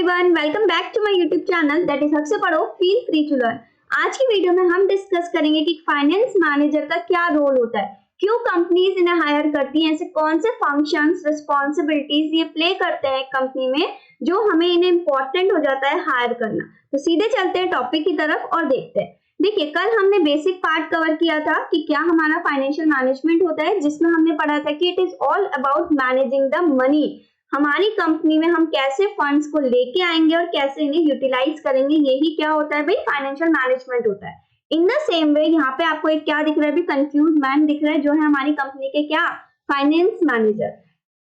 Everyone, welcome back to my YouTube channel that is सबसे पढ़ो feel free to learn. आज की video में हम डिस्कस करेंगे कि फाइनेंस मैनेजर का क्या रोल होता है, क्यों कंपनीज इन्हें हायर करती हैं, ऐसे कौन से फंक्शंस रिस्पॉन्सिबिलिटीज ये प्ले करते हैं कंपनी में जो हमें इन्हें इंपॉर्टेंट हो जाता है हायर करना। तो सीधे चलते हैं टॉपिक की तरफ और देखते हैं। देखिए, कल हमने बेसिक पार्ट कवर किया था कि क्या हमारा फाइनेंशियल मैनेजमेंट होता है, जिसमें हमने पढ़ा था कि it is all about managing the money. हमारी कंपनी में हम कैसे फंड्स को लेके आएंगे और कैसे इन्हें यूटिलाइज करेंगे, यही क्या होता है भाई, फाइनेंशियल मैनेजमेंट होता है। इन द सेम वे यहाँ पे आपको एक क्या दिख रहा है, भी कंफ्यूज मैन दिख रहा है, जो है हमारी कंपनी के क्या, फाइनेंस मैनेजर।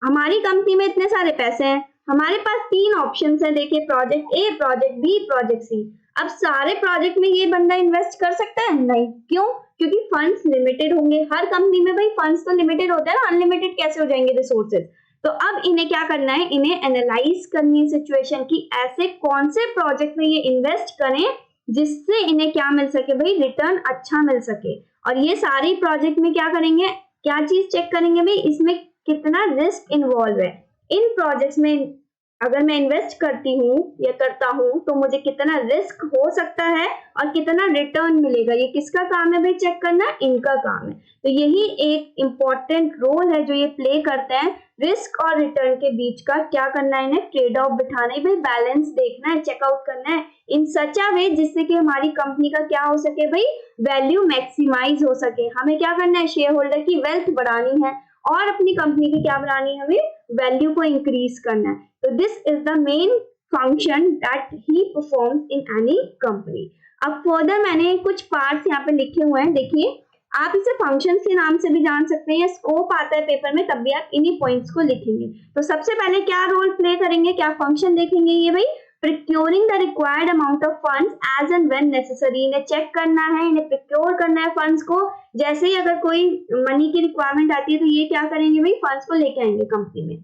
हमारी कंपनी में इतने सारे पैसे हैं, हमारे पास तीन ऑप्शंस हैं। देखिए, project A, project B, project C. अब सारे प्रोजेक्ट में ये बंदा इन्वेस्ट कर सकता है? नहीं। क्यों? क्योंकि फंड्स लिमिटेड होंगे। हर कंपनी में भाई फंड्स तो लिमिटेड होते हैं ना, अनलिमिटेड कैसे हो जाएंगे रिसोर्सेज। तो अब इन्हें क्या करना है, इन्हें एनालाइज करनी है सिचुएशन की, ऐसे कौन से प्रोजेक्ट में ये इन्वेस्ट करें जिससे इन्हें क्या मिल सके भाई, रिटर्न अच्छा मिल सके। और ये सारी प्रोजेक्ट में क्या करेंगे, क्या चीज चेक करेंगे भाई, इसमें कितना रिस्क इन्वॉल्व है। इन प्रोजेक्ट्स में अगर मैं इन्वेस्ट करती हूँ या करता हूँ तो मुझे कितना रिस्क हो सकता है और कितना रिटर्न मिलेगा, ये किसका काम है भाई चेक करना, इनका काम है। तो यही एक इम्पॉर्टेंट रोल है जो ये प्ले करते हैं। रिस्क और रिटर्न के बीच का क्या करना है, इन्हें ट्रेड ऑफ बिठाना है भाई, बैलेंस देखना है, चेकआउट करना है इन सच अ वे जिससे कि हमारी कंपनी का क्या हो सके भाई, वैल्यू मैक्सिमाइज हो सके। हमें क्या करना है, शेयर होल्डर की वेल्थ बढ़ानी है और अपनी कंपनी की क्या बढ़ानी है, हमें वैल्यू को इंक्रीज करना है। तो this is the main function that he performs in any company. अब फर्दर मैंने कुछ पार्ट्स यहाँ पे लिखे हुए हैं, देखिए आप इसे फंक्शंस के नाम से भी जान सकते हैं, स्कोप आता है पेपर में, तब भी आप इन्हीं पॉइंट्स को लिखेंगे। तो सबसे पहले क्या रोल प्ले करेंगे, क्या फंक्शन देखेंगे ये भाई, procuring the required amount of funds as and when necessary. इन्हें चेक करना है, इन्हें प्रिक्योर करना है फंड्स को। जैसे ही अगर कोई मनी की रिक्वायरमेंट आती है तो ये क्या करेंगे भाई, फंड्स को लेके आएंगे कंपनी में।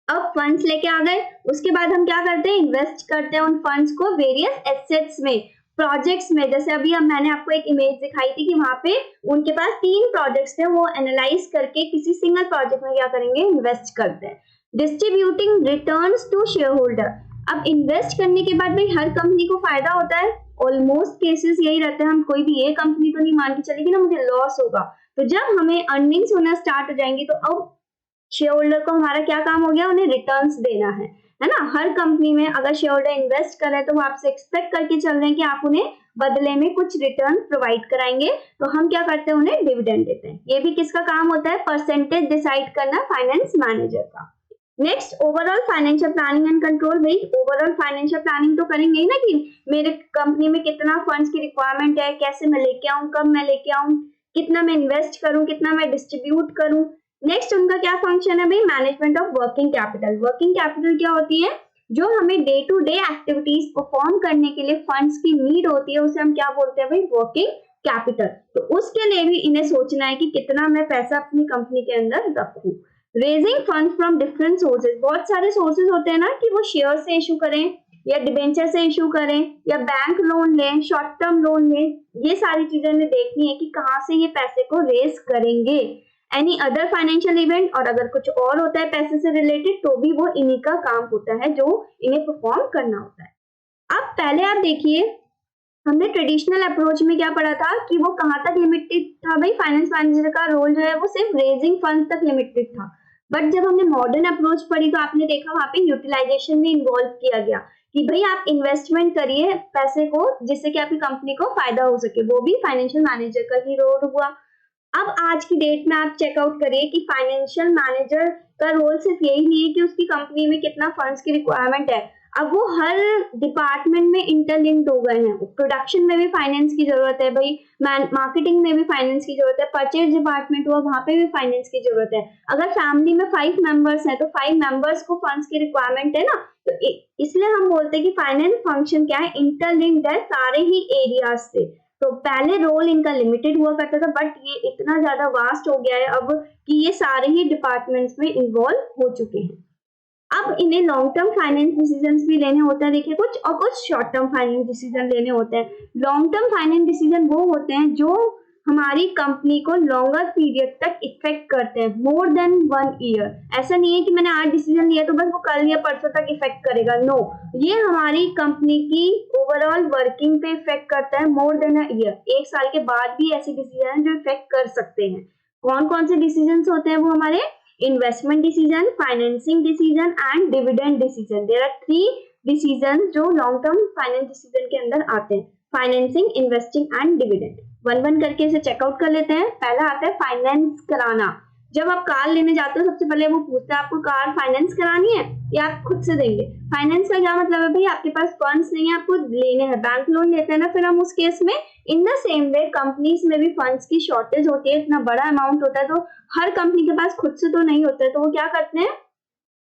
अब फंड्स लेके आ गए, उसके बाद हम क्या करते हैं, इन्वेस्ट करते हैं उन फंड्स को वेरियस एसेट्स में, प्रोजेक्ट्स में। जैसे अभी अब मैंने आपको एक इमेज दिखाई थी कि वहां पे उनके पास 3 प्रोजेक्ट्स थे, वो एनालाइज करके किसी सिंगल प्रोजेक्ट में क्या करेंगे, इन्वेस्ट करते हैं। Distributing returns to shareholder. अब इन्वेस्ट करने के बाद भाई हर कंपनी को फायदा होता है, ऑलमोस्ट केसेस यही रहते हैं। हम कोई भी ये कंपनी तो नहीं मान के चलेगी ना मुझे लॉस होगा। तो जब हमें अर्निंग्स होना स्टार्ट हो जाएंगी तो अब शेयर होल्डर को हमारा क्या काम हो गया, उन्हें रिटर्न्स देना है ना। हर कंपनी में अगर शेयर होल्डर इन्वेस्ट कर रहे हैं तो वो आपसे एक्सपेक्ट करके चल रहे हैं कि आप उन्हें बदले में कुछ रिटर्न प्रोवाइड कराएंगे। तो हम क्या करते हैं, उन्हें डिविडेंड देते हैं। ये भी किसका काम होता है, परसेंटेज डिसाइड करना फाइनेंस मैनेजर का। Next, overall financial planning and control. भाई ओवरऑल फाइनेंशियल प्लानिंग तो करेंगे ही ना कि मेरे कंपनी में कितना फंड्स की रिक्वायरमेंट है, कैसे मैं लेके आऊं, कब मैं लेके आऊं, कितना मैं इन्वेस्ट करूं, कितना मैं डिस्ट्रीब्यूट करूं। नेक्स्ट उनका क्या फंक्शन है भाई, management of working capital. Working capital क्या होती है, जो हमें day to day activities perform करने के लिए फंड्स की नीड होती है, उसे हम क्या बोलते हैं भाई, वर्किंग कैपिटल। तो उसके लिए भी इन्हें सोचना है कि कितना मैं पैसा अपनी कंपनी के अंदर रखूं। Raising funds from different sources. बहुत सारे सोर्सेज होते हैं ना कि वो शेयर से इशू करें या डिबेंचर से इशू करें या बैंक लोन लें, शॉर्ट टर्म लोन लें। ये सारी चीजें हमें देखनी है कि कहाँ से ये पैसे को रेज करेंगे। एनी अदर फाइनेंशियल इवेंट, और अगर कुछ और होता है पैसे से रिलेटेड तो भी वो इन्हीं का काम होता है जो इन्हें परफॉर्म करना होता है। अब पहले आप देखिए, हमने ट्रेडिशनल अप्रोच में क्या पढ़ा था कि वो कहाँ तक लिमिटेड था भाई, फाइनेंस मैनेजर का रोल जो है वो सिर्फ रेजिंग फंड्स तक लिमिटेड था। बट जब हमने मॉडर्न अप्रोच पढ़ी तो आपने देखा वहां पे यूटिलाइजेशन भी इन्वॉल्व किया गया कि भाई आप इन्वेस्टमेंट करिए पैसे को जिससे कि आपकी कंपनी को फायदा हो सके, वो भी फाइनेंशियल मैनेजर का ही रोल हुआ। अब आज की डेट में आप चेकआउट करिए कि फाइनेंशियल मैनेजर का रोल सिर्फ यही नहीं है कि उसकी कंपनी में कितना फंड्स की रिक्वायरमेंट है, अब वो हर डिपार्टमेंट में इंटरलिंक्ड हो गए हैं। प्रोडक्शन में भी फाइनेंस की जरूरत है भाई, मार्केटिंग में भी फाइनेंस की जरूरत है, परचेज डिपार्टमेंट हुआ वहां पे भी फाइनेंस की जरूरत है। अगर फैमिली में 5 मेंबर्स हैं तो 5 मेंबर्स को फंड्स की रिक्वायरमेंट है ना। तो इसलिए हम बोलते हैं कि फाइनेंस फंक्शन क्या है, इंटरलिंक्ड है सारे ही एरियाज से। तो पहले रोल इनका लिमिटेड हुआ करता था, बट ये इतना ज्यादा वास्ट हो गया है अब कि ये सारे ही डिपार्टमेंट्स में इन्वॉल्व हो चुके हैं। अब इन्हें लॉन्ग टर्म फाइनेंस डिसीजंस भी लेने होते हैं, देखिए कुछ, और कुछ शॉर्ट टर्म फाइनेंस डिसीजन लेने होते हैं। लॉन्ग टर्म फाइनेंस डिसीजन वो होते हैं जो हमारी कंपनी को लॉन्गर पीरियड तक इफेक्ट करते हैं, मोर देन 1 ईयर। ऐसा नहीं है कि मैंने आज डिसीजन लिया तो बस वो कल या परसों तक इफेक्ट करेगा, नो, ये हमारी कंपनी की ओवरऑल वर्किंग पे इफेक्ट करता है मोर देन अ ईयर। 1 साल के बाद भी ऐसे डिसीजन हैं जो इफेक्ट कर सकते हैं। कौन कौन से डिसीजन होते हैं वो हमारे investment decision, financing decision and dividend decision. There are 3 decision जो लॉन्ग टर्म फाइनेंस डिसीजन के अंदर आते हैं, financing, investing and dividend. One one करके इसे चेकआउट कर लेते हैं। पहला आता है फाइनेंस कराना। जब आप कार लेने जाते हो सबसे पहले वो पूछता है आपको कार फाइनेंस करानी है या आप खुद से देंगे। फाइनेंस का क्या मतलब है भाई, आपके पास फंड्स नहीं है, आपको लेने हैं, बैंक लोन लेते हैं ना, फिर हम उस केस में in the same way companies में भी फंड्स की शॉर्टेज होती है, इतना बड़ा अमाउंट होता है तो हर कंपनी के पास खुद से तो नहीं होता है, तो वो क्या करते हैं,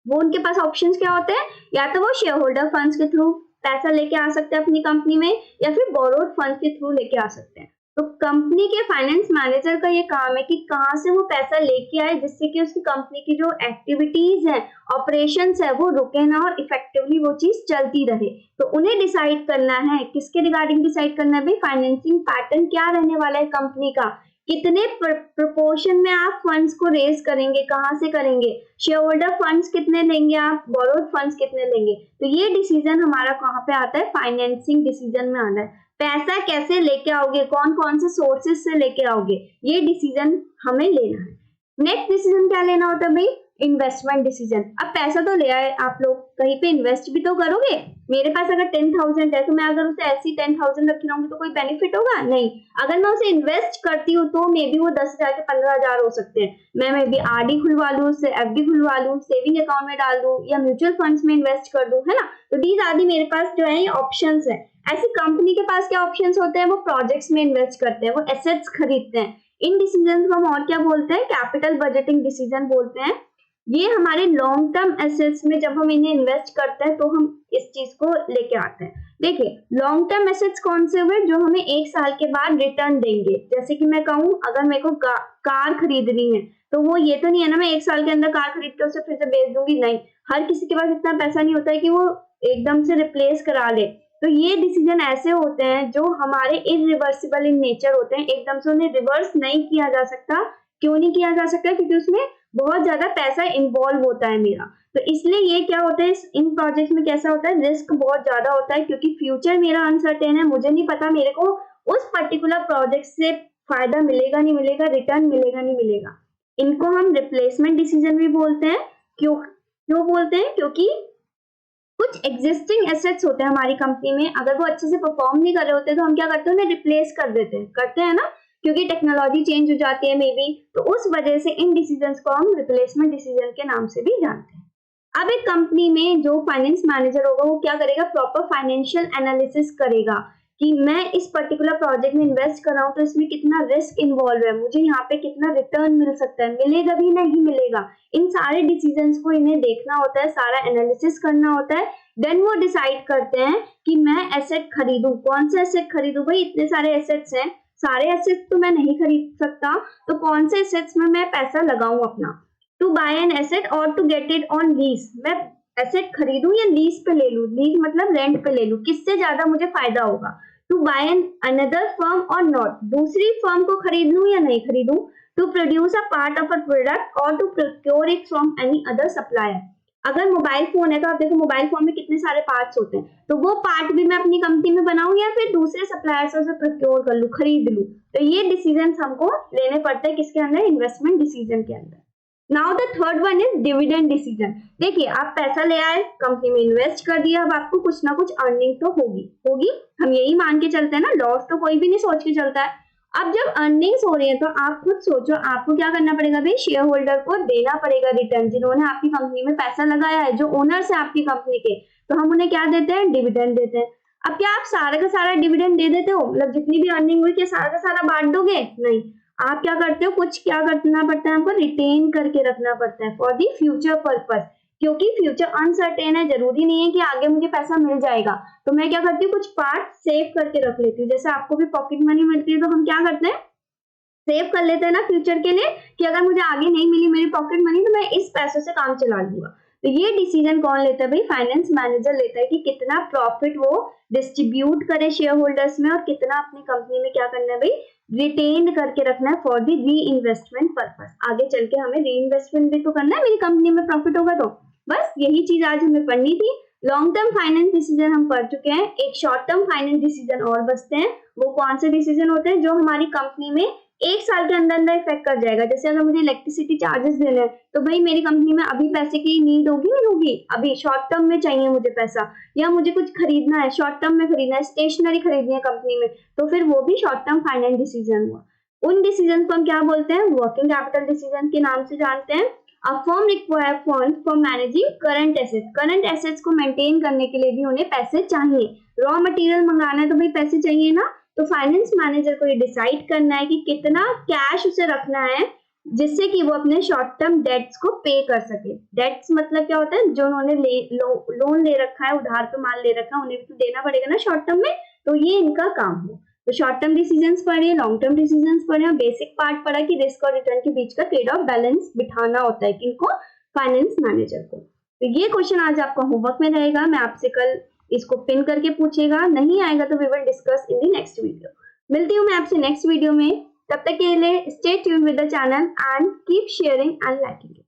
वो उनके पास ऑप्शंस क्या होते हैं, या तो वो शेयर होल्डर फंड्स के थ्रू पैसा लेके आ सकते हैं अपनी कंपनी में, या फिर बोरोड फंड्स के थ्रू लेके आ सकते हैं। तो कंपनी के फाइनेंस मैनेजर का ये काम है कि कहां से वो पैसा लेके आए जिससे कि उसकी कंपनी की जो एक्टिविटीज है, ऑपरेशंस है, वो रुके ना और इफेक्टिवली वो चीज चलती रहे। तो उन्हें डिसाइड करना है, किसके रिगार्डिंग डिसाइड करना है भाई, फाइनेंसिंग पैटर्न क्या रहने वाला है कंपनी का, कितने प्रोपोर्शन में आप फंड्स को रेज करेंगे, कहां से करेंगे, शेयर होल्डर फंड्स कितने लेंगे आप, बोरोड फंड्स कितने लेंगे। तो ये डिसीजन हमारा कहां पे आता है, फाइनेंसिंग डिसीजन में आता है। पैसा कैसे लेके आओगे, कौन कौन से सोर्सेज से लेके आओगे, ये डिसीजन हमें लेना है। नेक्स्ट डिसीजन क्या लेना होता है भाई, इन्वेस्टमेंट डिसीजन। अब पैसा तो ले आए आप लोग, कहीं पे इन्वेस्ट भी तो करोगे। मेरे पास अगर 10,000 है तो मैं अगर उसे ऐसी 10,000 रखी रहूंगी तो कोई बेनिफिट होगा नहीं। अगर मैं उसे इन्वेस्ट करती हूँ तो मे बी वो 10,000 के 15,000 हो सकते हैं। मैं मे बी आरडी खुलवा लूँ, एफडी खुलवा लूँ, सेविंग अकाउंट में डाल दूं या म्यूचुअल फंड्स में इन्वेस्ट कर दूं, है ना। तो दीज आदि मेरे पास जो है ऑप्शन है। ऐसी कंपनी के पास क्या ऑप्शंस होते हैं, वो प्रोजेक्ट्स में इन्वेस्ट करते हैं, वो एसेट्स खरीदते हैं। इन डिसीजन को हम और क्या बोलते हैं, कैपिटल बजटिंग डिसीजन बोलते हैं। ये हमारे लॉन्ग टर्म एसेट्स में जब हम इन्हें इन्वेस्ट करते हैं तो हम इस चीज को लेके आते हैं। देखिए लॉन्ग टर्म एसेट्स कौन से हुए, जो हमें 1 साल के बाद रिटर्न देंगे। जैसे कि मैं कहूँ अगर मेरे को कार खरीदनी है तो वो ये तो नहीं है ना मैं 1 साल के अंदर कार खरीद के उसे फिर से बेच दूंगी, नहीं। हर किसी के पास इतना पैसा नहीं होता है कि वो एकदम से रिप्लेस करा ले। तो ये डिसीजन ऐसे होते हैं जो हमारे इरिवर्सिबल इन नेचर होते हैं, एकदम से उन्हें रिवर्स नहीं किया जा सकता। क्यों नहीं किया जा सकता, क्योंकि उसमें बहुत ज्यादा पैसा इन्वॉल्व होता है मेरा। तो इसलिए ये क्या होता है, इन प्रोजेक्ट में कैसा होता है, रिस्क बहुत ज्यादा होता है, क्योंकि फ्यूचर मेरा अनसर्टेन है, मुझे नहीं पता मेरे को उस पर्टिकुलर प्रोजेक्ट से फायदा मिलेगा नहीं मिलेगा, रिटर्न मिलेगा नहीं मिलेगा। इनको हम रिप्लेसमेंट डिसीजन भी बोलते हैं। क्यों बोलते हैं, क्योंकि कुछ एग्जिस्टिंग एसेट्स होते हैं हमारी कंपनी में, अगर वो अच्छे से परफॉर्म नहीं कर रहे होते तो हम क्या करते हैं, उन्हें रिप्लेस कर देते हैं, करते हैं ना, क्योंकि टेक्नोलॉजी चेंज हो जाती है मे बी। तो उस वजह से इन डिसीजंस को हम रिप्लेसमेंट डिसीजन के नाम से भी जानते हैं। अब एक कंपनी में जो फाइनेंस मैनेजर होगा वो क्या करेगा, प्रॉपर फाइनेंशियल एनालिसिस करेगा कि मैं इस पर्टिकुलर प्रोजेक्ट में इन्वेस्ट कर रहा हूँ तो इसमें कितना रिस्क इन्वॉल्व है, मुझे यहाँ पे कितना रिटर्न मिल सकता है, मिलेगा भी नहीं मिलेगा। इन सारे डिसीजंस को इन्हें देखना होता है, सारा एनालिसिस करना होता है। देन वो डिसाइड करते हैं कि मैं एसेट खरीदूं, कौन से एसेट खरीदूं। भाई इतने सारे एसेट्स हैं, सारे एसेट्स तो मैं नहीं खरीद सकता, तो कौन से एसेट्स में मैं पैसा लगाऊं अपना। टू बाय एन एसेट और to get it on lease, मैं एसेट खरीदूं या लीज पे ले लूं, लीज मतलब रेंट पे ले लूं, किससे ज्यादा मुझे फायदा होगा। To buy an another firm और नॉट, दूसरी फर्म को खरीद लूं या नहीं खरीदूं। To produce a part of a product और to procure it from any other supplier. अगर मोबाइल फोन है तो आप देखो मोबाइल फोन में कितने सारे पार्ट्स होते हैं, तो वो पार्ट भी मैं अपनी कंपनी में बनाऊं या फिर दूसरे सप्लायर से उसे प्रोक्योर कर लूं, खरीद लूं। तो ये डिसीजन हमको लेने पड़ते हैं किसके अंदर, इन्वेस्टमेंट डिसीजन के अंदर। Now the third one is dividend decision. देखिए आप पैसा ले आए, कंपनी में इन्वेस्ट कर दिया, अब आपको कुछ ना कुछ अर्निंग तो होगी, हम यही मान के चलते हैं ना, लॉस तो कोई भी नहीं सोच के चलता है। अब जब अर्निंग्स हो रही है तो आप खुद सोचो आपको क्या करना पड़ेगा भाई, शेयर होल्डर को देना पड़ेगा रिटर्न, जिन्होंने आपकी कंपनी में पैसा लगाया है, जो ओनर्स है आपकी कंपनी के, तो हम उन्हें क्या देते हैं, डिविडेंड देते हैं। अब क्या आप सारा का सारा डिविडेंड दे देते हो, मतलब जितनी भी अर्निंग हुई क्या सारा का सारा बांट दोगे, नहीं। आप क्या करते हो, कुछ क्या करना पड़ता है, हमको रिटेन करके रखना पड़ता है फॉर दी फ्यूचर पर्पस, क्योंकि फ्यूचर अनसर्टेन है, जरूरी नहीं है कि आगे मुझे पैसा मिल जाएगा। तो मैं क्या करती हूँ, कुछ पार्ट सेव करके रख लेती हूँ। जैसे आपको भी पॉकेट मनी मिलती है तो हम क्या करते हैं, सेव कर लेते हैं ना फ्यूचर के लिए, कि अगर मुझे आगे नहीं मिली मेरी पॉकेट मनी तो मैं इस पैसों से काम चला लूंगा। तो ये डिसीजन कौन लेता है भाई, फाइनेंस मैनेजर लेता है कि कितना प्रॉफिट वो डिस्ट्रीब्यूट करे शेयर होल्डर्स में और कितना अपनी कंपनी में क्या करना है भाई, रिटेन्ड करके रखना है फॉर द री इन्वेस्टमेंट पर्पस। आगे चल के हमें री इन्वेस्टमेंट भी तो करना है, मेरी कंपनी में प्रॉफिट होगा तो। बस यही चीज आज हमें पढ़नी थी। लॉन्ग टर्म फाइनेंस डिसीजन हम पढ़ चुके हैं, एक शॉर्ट टर्म फाइनेंस डिसीजन और बचते हैं। वो कौन से डिसीजन होते हैं जो हमारी कंपनी में एक साल के अंदर अंदर इफेक्ट कर जाएगा। जैसे अगर मुझे इलेक्ट्रिसिटी चार्जेस देने हैं तो भाई मेरी कंपनी में अभी पैसे की नीड होगी नहीं होगी, अभी शॉर्ट टर्म में चाहिए मुझे पैसा, या मुझे कुछ खरीदना है शॉर्ट टर्म में खरीदना है, स्टेशनरी खरीदनी है कंपनी में, तो फिर वो भी शॉर्ट टर्म फाइनेंस डिसीजन हुआ। उन डिसीजन को हम क्या बोलते हैं, वर्किंग कैपिटल डिसीजन के नाम से जानते हैं। A firm require funds for managing current assets। Current assets को मेंटेन करने के लिए भी उन्हें पैसे चाहिए। रॉ मटेरियल मंगाना है तो भाई पैसे चाहिए ना, तो फाइनेंस मैनेजर को ये डिसाइड करना है कि कितना कैश उसे रखना है जिससे कि वो अपने शॉर्ट टर्म डेट्स को पे कर सके। डेट्स मतलब क्या होता है, जो उन्होंने लोन ले रखा है, उधार पे माल ले रखा है, उन्हें भी तो देना पड़ेगा ना शॉर्ट टर्म में, तो ये इनका काम है। तो शॉर्ट टर्म डिसीजंस पढ़े, लॉन्ग टर्म डिसीजंस पढ़े, और बेसिक पार्ट पढ़ा कि रिस्क और रिटर्न के बीच का ट्रेड ऑफ बैलेंस बिठाना होता है किनको, फाइनेंस मैनेजर को। तो ये क्वेश्चन आज आपका होमवर्क में रहेगा, मैं आपसे कल इसको पिन करके पूछेगा, नहीं आएगा तो we will discuss in the next video. मिलती हूँ मैं आपसे नेक्स्ट वीडियो में, तब तक के लिए stay tuned with the channel and keep sharing and liking.